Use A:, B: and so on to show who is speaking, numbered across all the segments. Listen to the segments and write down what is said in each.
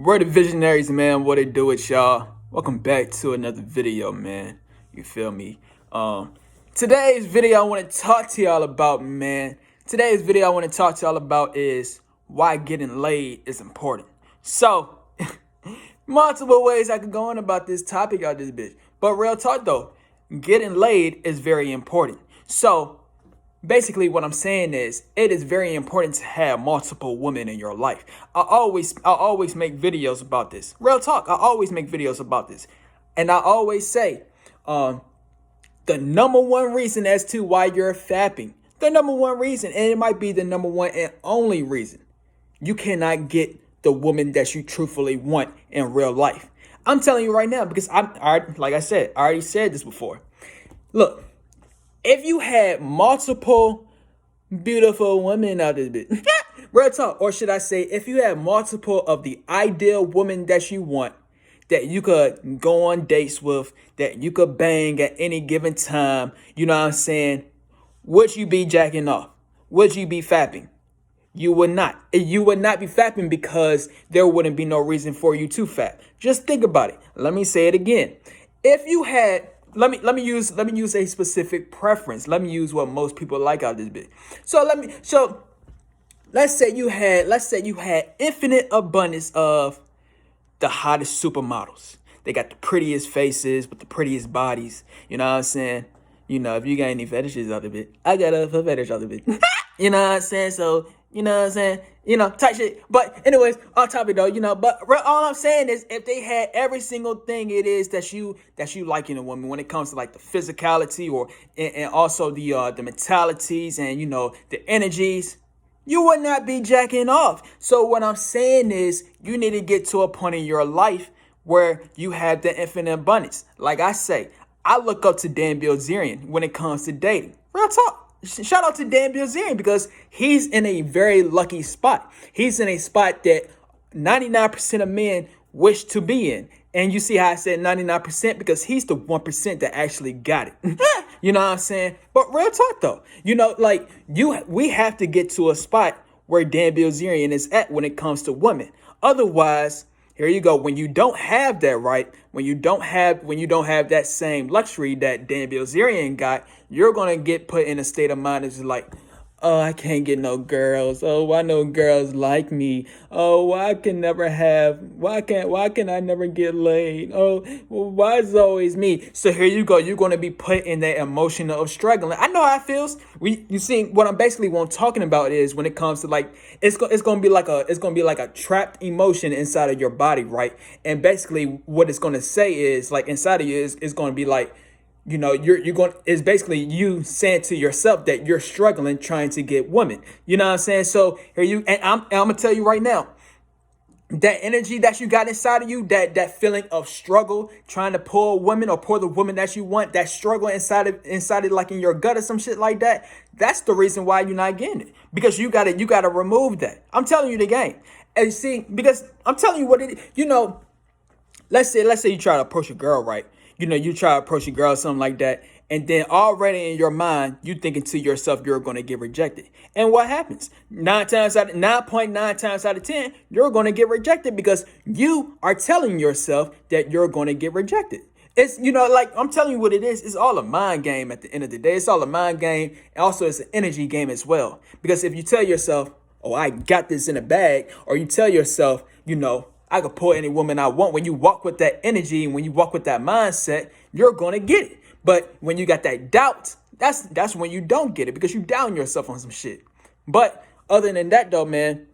A: We're the visionaries, man. What it do it, y'all? Welcome back to another video, man. You feel me? Today's video I want to talk to y'all about, man. Today's video I want to talk to y'all about is why getting laid is important. So, multiple ways I could go on about this topic out this bitch. But real talk though, getting laid is very important. So, basically what I'm saying is it is very important to have multiple women in your life. I always make videos about this. Real talk, I always make videos about this. And I always say the number one reason as to why you're fapping, the number one reason, and it might be the number one and only reason, you cannot get the woman that you truthfully want in real life. I'm telling you right now because like I said, I already said this before. Look, if you had multiple beautiful women out this bitch, real talk, or should I say, if you had multiple of the ideal woman that you want, that you could go on dates with, that you could bang at any given time, you know what I'm saying? Would you be jacking off? Would you be fapping? You would not. You would not be fapping because there wouldn't be no reason for you to fap. Just think about it. Let me say it again. If you had let me use a specific preference. Let me use what most people like out of this bit. So let's say you had infinite abundance of the hottest supermodels. They got the prettiest faces with the prettiest bodies. You know what I'm saying? You know, if you got any fetishes out of it, I got a fetish out of it. You know what I'm saying? So, you know what I'm saying? You know, type shit. But anyways, on topic though, you know, but all I'm saying is if they had every single thing it is that you like in a woman when it comes to like the physicality or and also the mentalities and, you know, the energies, you would not be jacking off. So what I'm saying is you need to get to a point in your life where you have the infinite abundance. Like I say, I look up to Dan Bilzerian when it comes to dating. Real talk. Shout out to Dan Bilzerian because he's in a very lucky spot. He's in a spot that 99% of men wish to be in. And you see how I said 99% because he's the 1% that actually got it. You know what I'm saying? But real talk though, you know, like we have to get to a spot where Dan Bilzerian is at when it comes to women. Otherwise, here you go. When you don't have that, right? When you don't have that same luxury that Dan Bilzerian got, you're gonna get put in a state of mind that's like, oh, I can't get no girls. Oh, why no girls like me? Oh, why can I never get laid? Oh, well, why is it always me? So here you go. You're gonna be put in that emotion of struggling. I know how it feels. You see what I'm talking about is when it comes to like it's gonna be like a trapped emotion inside of your body, right? And basically what it's gonna say is like inside of you is gonna be like, you know, you're going, it's basically you saying to yourself that you're struggling trying to get women. You know what I'm saying? So here I'm gonna tell you right now, that energy that you got inside of you, that feeling of struggle, trying to pull a woman or pull the woman that you want, that struggle inside of like in your gut or some shit like that. That's the reason why you're not getting it, because you gotta remove that. I'm telling you the game. And you see, because I'm telling you what it is. You know, let's say you try to approach a girl, right? You know, you try to approach a girl, something like that, and then already in your mind, you thinking to yourself, you're going to get rejected. And what happens? 9.9 times out of 10, you're going to get rejected because you are telling yourself that you're going to get rejected. It's, you know, like I'm telling you what it is. It's all a mind game at the end of the day. It's all a mind game. And also, it's an energy game as well. Because if you tell yourself, oh, I got this in a bag, or you tell yourself, you know, I could pull any woman I want. When you walk with that energy and when you walk with that mindset, you're going to get it. But when you got that doubt, that's when you don't get it because you down yourself on some shit. But other than that though, man,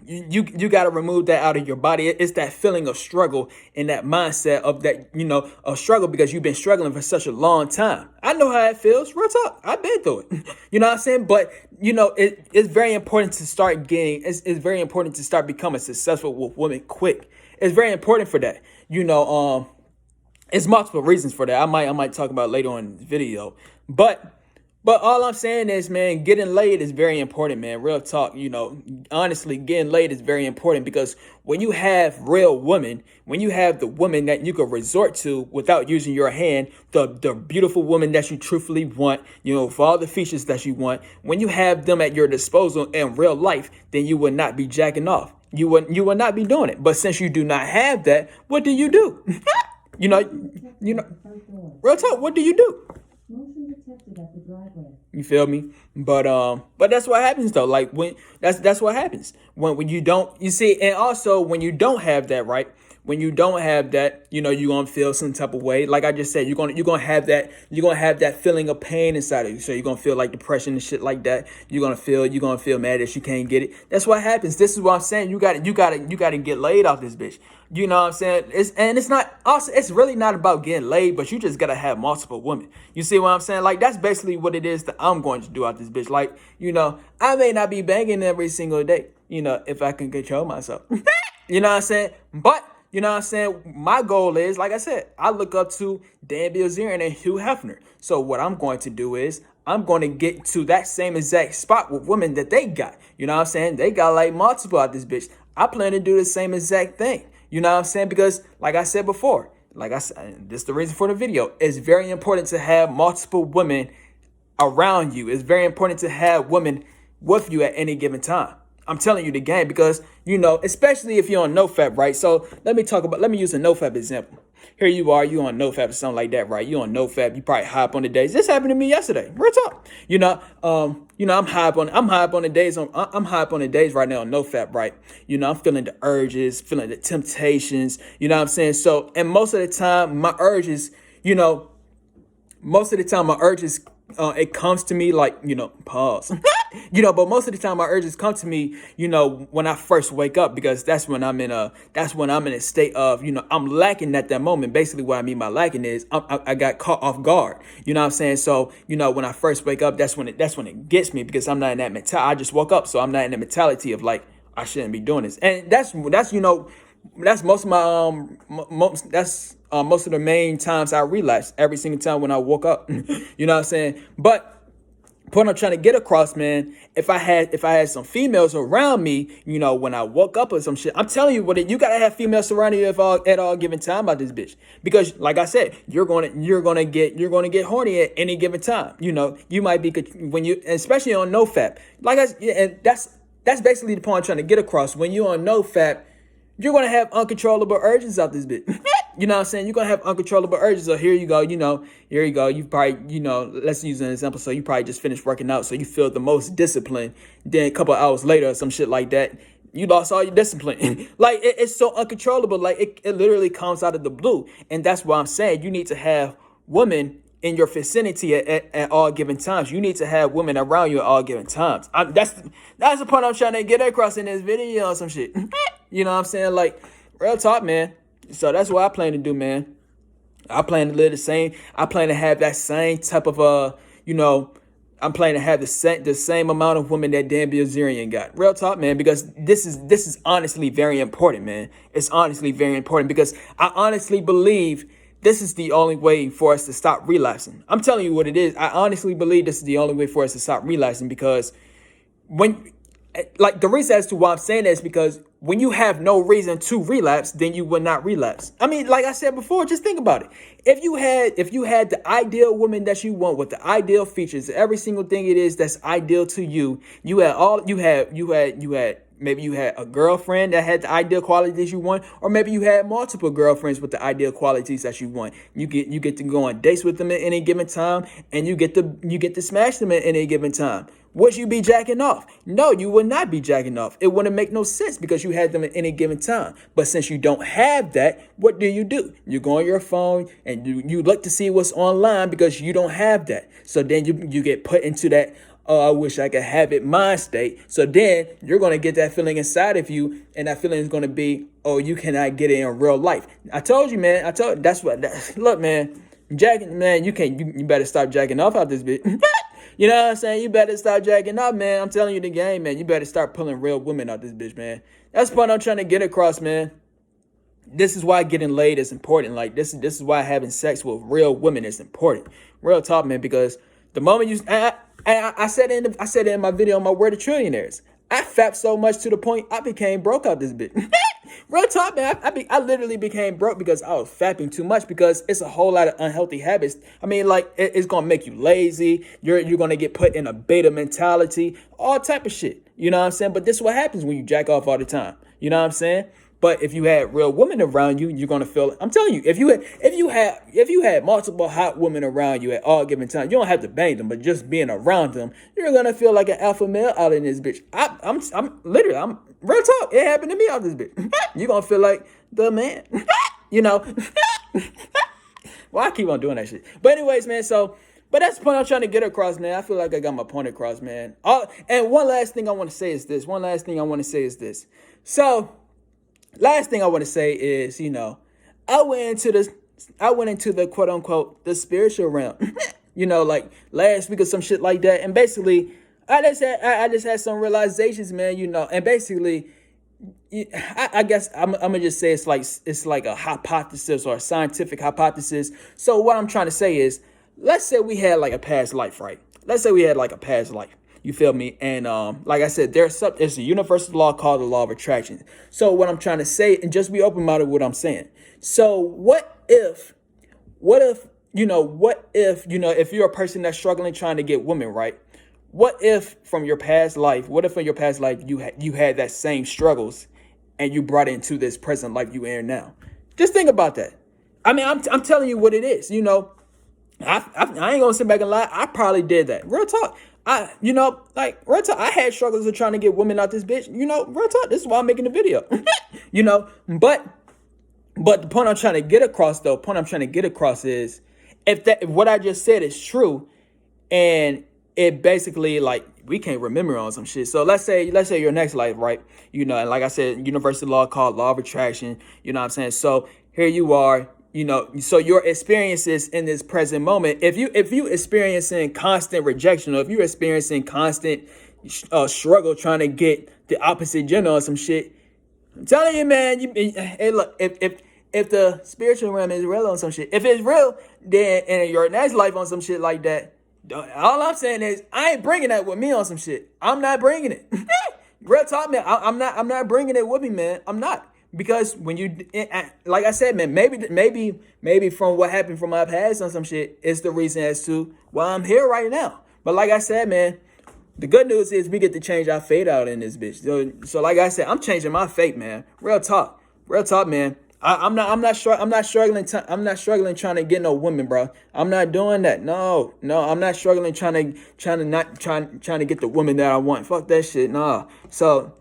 A: you got to remove that out of your body. It's that feeling of struggle and that mindset of that, you know, of struggle because you've been struggling for such a long time. I know how it feels. Real talk. I've been through it. You know what I'm saying? But, you know, it's very important to start it's very important to start becoming successful with women quick. It's very important for that. You know, it's multiple reasons for that. I might talk about later on in the video. But all I'm saying is, man, getting laid is very important, man. Real talk, you know, honestly, getting laid is very important because when you have real women, when you have the woman that you could resort to without using your hand, the beautiful woman that you truthfully want, you know, for all the features that you want, when you have them at your disposal in real life, then you will not be jacking off. you would not be doing it. But since you do not have that, what do? you know, you know, real talk. What do you do? You feel me? But that's what happens though. Like when that's what happens when you don't. You see, and also when you don't have that, right? When you don't have that, you're gonna feel some type of way. Like I just said, you're gonna have that feeling of pain inside of you. So you're gonna feel like depression and shit like that. You're gonna feel mad that you can't get it. That's what happens. This is what I'm saying. You gotta get laid off this bitch. You know what I'm saying? It's not also, it's really not about getting laid, but you just gotta have multiple women. You see what I'm saying? Like that's basically what it is that I'm going to do out this bitch. Like, I may not be banging every single day, if I can control myself. You know what I'm saying? But you know what I'm saying? My goal is, like I said, I look up to Dan Bilzerian and Hugh Hefner. So what I'm going to do is I'm going to get to that same exact spot with women that they got. You know what I'm saying? They got like multiple out this bitch. I plan to do the same exact thing. You know what I'm saying? Because like I said before, like I said, this is the reason for the video. It's very important to have multiple women around you. It's very important to have women with you at any given time. I'm telling you the game because, especially if you're on NoFap, right? So let me use a NoFap example. Here you are, you on NoFap or something like that, right? You on NoFap, you probably high up on the days. This happened to me yesterday. Real talk. I'm high up on the days right now on NoFap, right? I'm feeling the urges, feeling the temptations, you know what I'm saying? So, and most of the time my urges, it comes to me like, pause. But most of the time my urges come to me, when I first wake up, because that's when I'm in a state of, I'm lacking at that moment. Basically what I mean by lacking is I got caught off guard. You know what I'm saying? So, when I first wake up, that's when it gets me, because I'm not in that mentality. I just woke up, so I'm not in the mentality of like, I shouldn't be doing this. And that's most of my most of the main times I relapse, every single time when I woke up. You know what I'm saying? But point I'm trying to get across, man, if I had some females around me, when I woke up or some shit, I'm telling you you gotta have females surrounding you at all given time about this bitch. Because like I said, you're gonna get horny at any given time. You might be, especially on NoFap. And that's basically the point I'm trying to get across. When you're on NoFap, you're going to have uncontrollable urges out this bit. You know what I'm saying? You're going to have uncontrollable urges. So here you go, you probably, let's use an example. So you probably just finished working out. So you feel the most disciplined. Then a couple of hours later or some shit like that, you lost all your discipline. Like it's so uncontrollable. Like it literally comes out of the blue. And that's why I'm saying you need to have women in your vicinity at all given times. You need to have women around you at all given times. That's the point I'm trying to get across in this video or some shit. You know what I'm saying? Like, real talk, man. So that's what I plan to do, man. I plan to live the same. I plan to have that same type of, I'm planning to have the same amount of women that Dan Bilzerian got. Real talk, man, because this is honestly very important, man. It's honestly very important because I honestly believe this is the only way for us to stop relapsing. I'm telling you what it is. I honestly believe this is the only way for us to stop relapsing, because the reason as to why I'm saying that is because when you have no reason to relapse, then you will not relapse. I mean, like I said before, just think about it. If you had the ideal woman that you want with the ideal features, every single thing it is that's ideal to you, maybe you had a girlfriend that had the ideal qualities you want, or maybe you had multiple girlfriends with the ideal qualities that you want. You get to go on dates with them at any given time, and you get to smash them at any given time. Would you be jacking off? No, you would not be jacking off. It wouldn't make no sense because you had them at any given time. But since you don't have that, what do? You go on your phone and you look to see what's online because you don't have that. So then you get put into that, oh, I wish I could have it mind state. So then you're going to get that feeling inside of you, and that feeling is going to be, oh, you cannot get it in real life. I told you, man. Look, man, jacking, man, you better stop jacking off out this bitch. You know what I'm saying? You better stop jacking up, man. I'm telling you the game, man. You better start pulling real women out this bitch, man. That's the point I'm trying to get across, man. This is why getting laid is important. Like, this is why having sex with real women is important. Real talk, man, because the moment I said it in my video on my Word of Trillionaires. I fapped so much to the point I became broke out this bitch. Real talk, man. I literally became broke because I was fapping too much, because it's a whole lot of unhealthy habits. I mean, like, it's going to make you lazy. You're going to get put in a beta mentality, all type of shit. You know what I'm saying? But this is what happens when you jack off all the time. You know what I'm saying? But if you had real women around you, you're gonna feel. I'm telling you, if you had multiple hot women around you at all given time, you don't have to bang them, but just being around them, you're gonna feel like an alpha male out in this bitch. I'm literally, I'm real talk. It happened to me out this bitch. You're gonna feel like the man. You know. Well, I keep on doing that shit. But anyways, man. But that's the point I'm trying to get across, man. I feel like I got my point across, man. And one last thing I want to say is this. So. Last thing I want to say is, I went into the quote unquote the spiritual realm, like last week or some shit like that, and basically, I just had some realizations, man, and basically, I guess I'm gonna just say it's like a hypothesis or a scientific hypothesis. So what I'm trying to say is, let's say we had like a past life, right? Let's say we had like a past life. You feel me? And like I said, there's a universal law called the law of attraction. So what I'm trying to say, and just be open about it, what I'm saying. So what if, if you're a person that's struggling trying to get women, right? What if from your past life, you had that same struggles and you brought it into this present life you in now? Just think about that. I mean, I'm telling you what it is, I ain't gonna sit back and lie. I probably did that. Real talk. Real talk. I had struggles of trying to get women out this bitch. Real talk. This is why I'm making the video. But the point I'm trying to get across, is if what I just said is true, and it basically like we can't remember on some shit. So let's say your next life, right? And like I said, universal law called law of attraction. You know what I'm saying? So here you are. So your experiences in this present moment, if you experiencing constant rejection, or if you're experiencing constant struggle trying to get the opposite gender or some shit, I'm telling you, man, hey, look, if the spiritual realm is real on some shit, if it's real, then in your next life on some shit like that, all I'm saying is I ain't bringing that with me on some shit. I'm not bringing it. Real talk, man. I'm not bringing it with me, man. I'm not. Because when like I said, man, maybe from what happened from my past on some shit, it's the reason as to why I'm here right now. But like I said, man, the good news is we get to change our fate out in this bitch. So like I said, I'm changing my fate, man. Real talk, man. I'm not struggling trying to get no women, bro. I'm not doing that. No, I'm not struggling trying to get the woman that I want. Fuck that shit. Nah. So.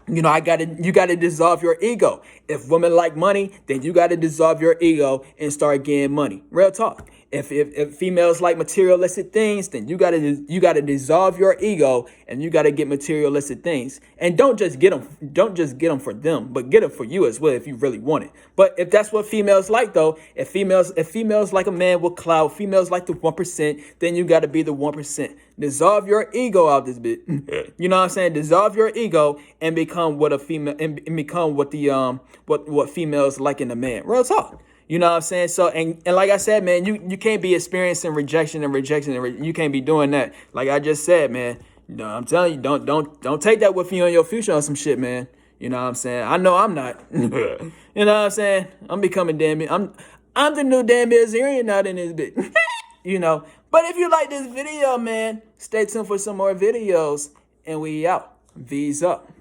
A: You gotta dissolve your ego. If women like money, then you gotta dissolve your ego and start getting money. Real talk. If females like materialistic things, then you gotta dissolve your ego and you gotta get materialistic things. And don't just get them for them, but get them for you as well if you really want it. But if that's what females like, though, if females like a man with clout, females like the 1%, then you gotta be the 1%. Dissolve your ego out this bit. You know what I'm saying? Dissolve your ego and become what a female and become what the what females like in a man. Real talk. You know what I'm saying? So, and like I said, man, you can't be experiencing rejection. You can't be doing that. Like I just said, man, I'm telling you, don't take that with you on your future on some shit, man. You know what I'm saying? I know I'm not. You know what I'm saying? I'm becoming I'm the new damn Azarian out in this bit. But if you like this video, man, stay tuned for some more videos, and we out. V's up.